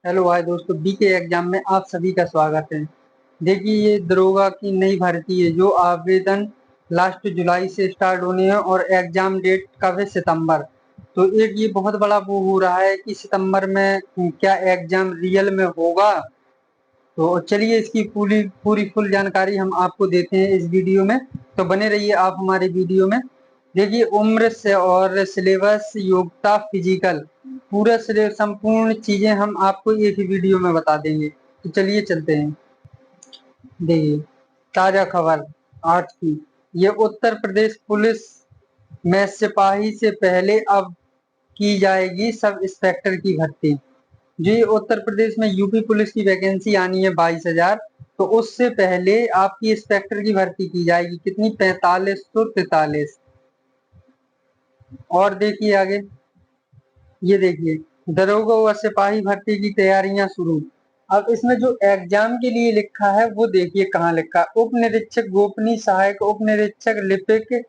Hello भाई दोस्तों, BK exam में आप सभी का स्वागत है। देखिए, ये दरोगा की नई भर्ती है जो आवेदन लास्ट जुलाई से स्टार्ट होने हैं और एग्जाम डेट कब है? सितंबर। तो एक ये बहुत बड़ा वो हो रहा है कि सितंबर में क्या एग्जाम रियल में होगा। तो चलिए, इसकी पूरी पूरी फुल जानकारी हम आपको देते हैं इस वीडियो में। तो बने रहिए आप हमारे वीडियो में। देखिए, उम्र से और सिलेबस, योग्यता, फिजिकल, पूरा सिलेबस, संपूर्ण चीजें हम आपको एक ही वीडियो में बता देंगे। तो चलिए चलते हैं। देखिए, ताजा खबर आज की। ये उत्तर प्रदेश पुलिस में सिपाही से पहले अब की जाएगी सब इंस्पेक्टर की भर्ती। जी, उत्तर प्रदेश में यूपी पुलिस की वैकेंसी आनी है 22,000। तो उससे पहले आपकी इंस्पेक्टर की भर्ती की जाएगी। कितनी? 4543। और देखिए आगे, ये देखिए, दरोगा व सिपाही भर्ती की तैयारियां शुरू। अब इसमें जो एग्जाम के लिए लिखा है वो देखिए कहाँ लिखा है। उप निरीक्षक, गोपनीय सहायक उप निरीक्षक, लिपिक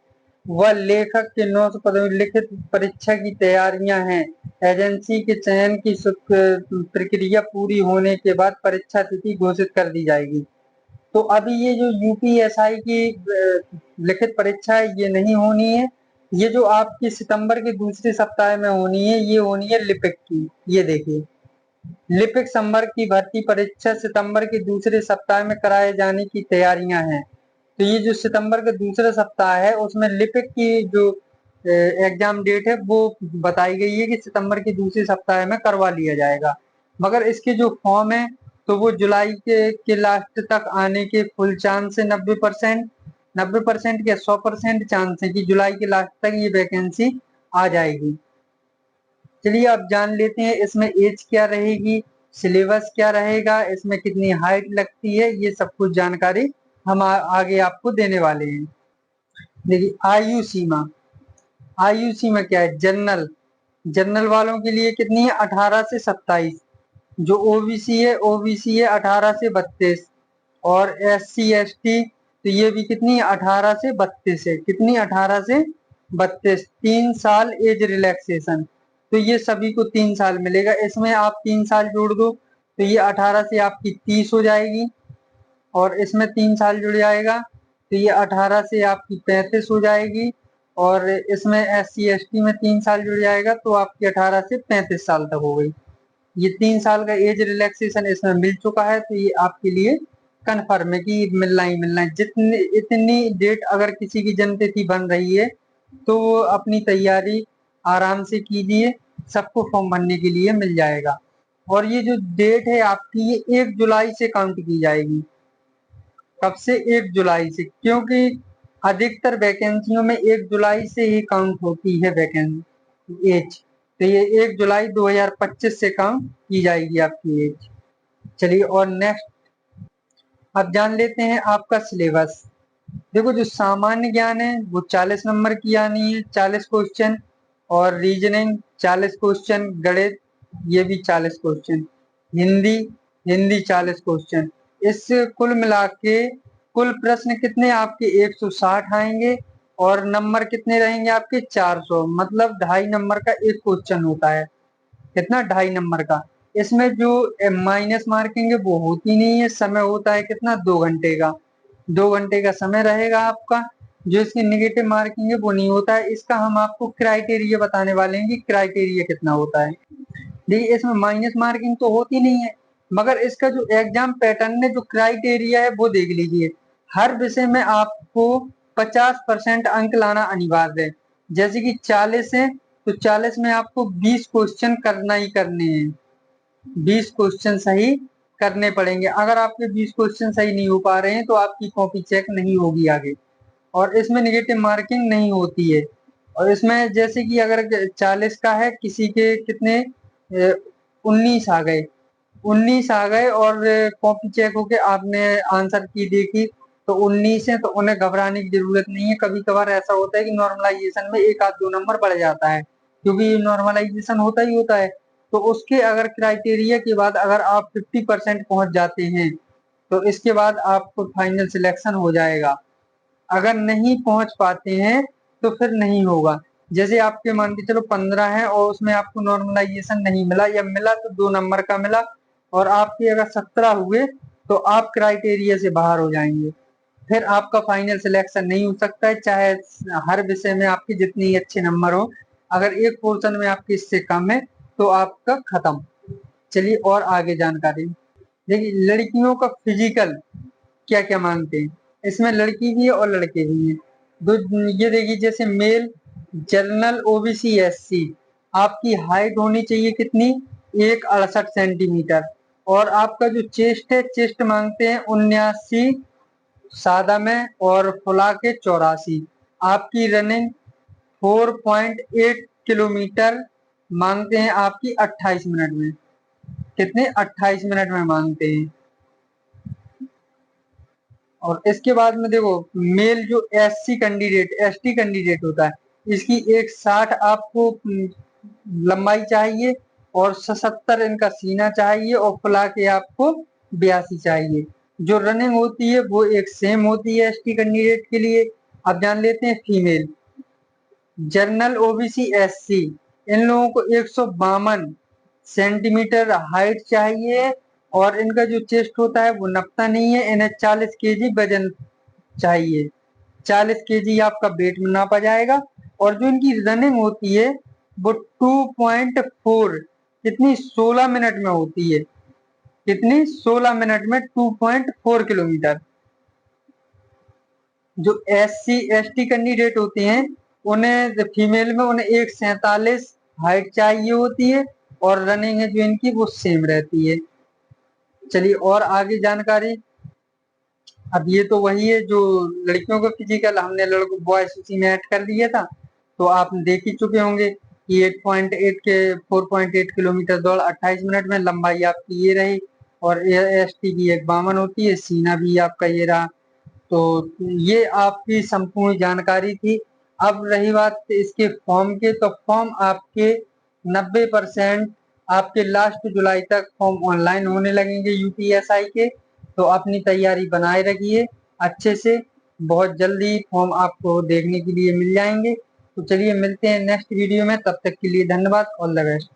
व लेखक के 900 पदों में लिखित परीक्षा की तैयारियां हैं। एजेंसी के चयन की प्रक्रिया पूरी होने के बाद परीक्षा तिथि घोषित कर दी जाएगी। तो अभी ये जो यूपीएसआई की लिखित परीक्षा है ये नहीं होनी है। ये जो आपकी सितंबर के दूसरे सप्ताह में होनी है ये होनी है लिपिक की। ये देखिए, लिपिक संवर्ग की भर्ती परीक्षा सितंबर के दूसरे सप्ताह में कराए जाने की तैयारियां हैं। तो ये जो सितंबर का दूसरा सप्ताह है उसमें लिपिक की जो एग्जाम डेट है वो बताई गई है कि सितंबर के दूसरे सप्ताह में करवा लिया जाएगा। मगर इसके जो फॉर्म है तो वो जुलाई के लास्ट तक आने के फुल चांस है। 90%, 90% या 100% चांस है कि जुलाई के लास्ट तक ये वैकेंसी आ जाएगी। चलिए अब जान लेते हैं इसमें एज क्या रहेगी, सिलेबस क्या रहेगा, इसमें कितनी हाइट लगती है, ये सब कुछ जानकारी हम आगे आपको देने वाले हैं। देखिए, आयु सीमा क्या है? जनरल, जनरल वालों के लिए कितनी है? 18 से 27। जो ओबीसी है, ओबीसी है 18 से 32। और एससी एसटी तो ये भी कितनी है? 18 से 32 है। कितनी? 18 से 32। 3 साल एज रिलैक्सेशन। तो ये सभी को 3 साल मिलेगा। इसमें आप 3 साल जोड़ दो तो ये 18 से आपकी 30 हो जाएगी। और इसमें 3 साल जुड़ जाएगा तो ये 18 से आपकी 35 हो जाएगी। और इसमें एससी एसटी में 3 साल जुड़ जाएगा तो आपकी 18 से 35 साल तक हो गई। ये 3 साल का एज रिलैक्सेशन इसमें मिल चुका है तो ये आपके लिए कन्फर्म है कि मिलना ही मिलना है। जितनी इतनी डेट अगर किसी की जन्मतिथि बन रही है तो वो अपनी तैयारी आराम से कीजिए, सबको फॉर्म भरने के लिए मिल जाएगा। और ये जो डेट है आपकी ये 1 जुलाई से काउंट की जाएगी। कब से? 1 जुलाई से, क्योंकि अधिकतर वैकेंसियों में 1 जुलाई से ही काउंट होती है वैकेंसी एज। तो ये 1 जुलाई 2025 से काउंट की जाएगी आपकी एज। चलिए और नेक्स्ट अब जान लेते हैं आपका सिलेबस। देखो, जो सामान्य ज्ञान है वो 40 नंबर की आनी है, 40 क्वेश्चन। और रीजनिंग 40 क्वेश्चन, गणित ये भी 40 क्वेश्चन, हिंदी, हिंदी 40 क्वेश्चन। इस कुल मिला के कुल प्रश्न कितने आपके? 160 आएंगे। और नंबर कितने रहेंगे आपके? 400। मतलब 2.5 नंबर का एक क्वेश्चन होता है। कितना? 2.5 नंबर का। इसमें जो माइनस मार्किंग है वो होती नहीं है। समय होता है कितना? 2 घंटे का। 2 घंटे का समय रहेगा आपका। जो इसकी निगेटिव मार्किंग है वो नहीं होता है। इसका हम आपको क्राइटेरिया बताने वाले हैं कि क्राइटेरिया कितना होता है। देखिए, इसमें माइनस मार्किंग तो होती नहीं है, मगर इसका जो एग्जाम पैटर्न है, जो क्राइटेरिया है वो देख लीजिए। हर विषय में आपको 50% अंक लाना अनिवार्य है। जैसे कि 40 है तो 40 में आपको 20 क्वेश्चन करना ही करने हैं। 20 क्वेश्चन सही करने पड़ेंगे। अगर आपके 20 क्वेश्चन सही नहीं हो पा रहे हैं तो आपकी कॉपी चेक नहीं होगी आगे। और इसमें निगेटिव मार्किंग नहीं होती है। और इसमें जैसे कि अगर 40 का है, किसी के कितने 19 आ गए, 19 आ गए और कॉपी चेक होके आपने आंसर की देखी तो 19 है, तो उन्हें घबराने की जरूरत नहीं है। कभी कभार ऐसा होता है कि नॉर्मलाइजेशन में 1 आध 2 नंबर बढ़ जाता है, क्योंकि नॉर्मलाइजेशन होता ही होता है। तो उसके अगर क्राइटेरिया के बाद अगर आप 50% पहुंच जाते हैं तो इसके बाद आपको फाइनल सिलेक्शन हो जाएगा। अगर नहीं पहुंच पाते हैं तो फिर नहीं होगा। जैसे आपके मान के चलो 15 है और उसमें आपको नॉर्मलाइजेशन नहीं मिला, या मिला तो 2 नंबर का मिला, और आपके अगर 17 हुए तो आप क्राइटेरिया से बाहर हो जाएंगे, फिर आपका फाइनल सिलेक्शन नहीं हो सकता है, चाहे हर विषय में आपके जितने ही अच्छे नंबर हो, अगर एक पोर्शन में आपके इससे कम है तो आपका खत्म। चलिए और आगे जानकारी देखिए, लड़कियों का फिजिकल क्या क्या मांगते हैं, इसमें लड़की भी है और लड़के भी हैं। दो ये देखिए, जैसे मेल जनरल ओबीसी एससी, आपकी हाइट होनी चाहिए कितनी, 168 सेंटीमीटर, और आपका जो चेस्ट है, चेस्ट मांगते हैं 79 सादा में और फुला के 84। आपकी रनिंग 4.8 किलोमीटर मांगते हैं आपकी 28 मिनट में, कितने 28 मिनट में मांगते हैं। और इसके बाद में देखो, मेल जो एससी कैंडिडेट एसटी कैंडिडेट होता है, इसकी 160 आपको लंबाई चाहिए और 77 इनका सीना चाहिए और फुला के आपको 82 चाहिए। जो रनिंग होती है वो एक सेम होती है एसटी कैंडिडेट के लिए। अब जान लेते हैं फीमेल जनरल ओबीसी एससी, इन लोगों को 152 सेंटीमीटर हाइट चाहिए और इनका जो चेस्ट होता है वो नपता नहीं है, इन्हें 40 केजी वजन चाहिए, 40 केजी आपका वेट में नापा जाएगा। और जो इनकी रनिंग होती है वो 2.4 कितनी 16 मिनट में होती है, कितनी 16 मिनट में 2.4 किलोमीटर। जो एससी एसटी कैंडिडेट होते हैं उन्हें फीमेल में उन्हें 147 हाइट चाहिए होती है और रनिंग है जो इनकी वो सेम रहती है। चलिए और आगे जानकारी, अब ये तो वही है जो लड़कियों का फिजिकल, हमने लड़कों बॉयज उसी में ऐड कर दिया था, तो आप देख ही चुके होंगे कि 8.8 के 4.8 किलोमीटर दौड़ 28 मिनट में, लंबाई आपकी ये रही और एसटी की 152 होती है, सीना भी आपका ये रहा। तो ये आपकी संपूर्ण जानकारी थी। अब रही बात इसके फॉर्म के, तो फॉर्म आपके 90% आपके लास्ट जुलाई तक फॉर्म ऑनलाइन होने लगेंगे यूपीएसआई के, तो अपनी तैयारी बनाए रखिए अच्छे से, बहुत जल्दी फॉर्म आपको देखने के लिए मिल जाएंगे। तो चलिए मिलते हैं नेक्स्ट वीडियो में, तब तक के लिए धन्यवाद, ऑल द बेस्ट।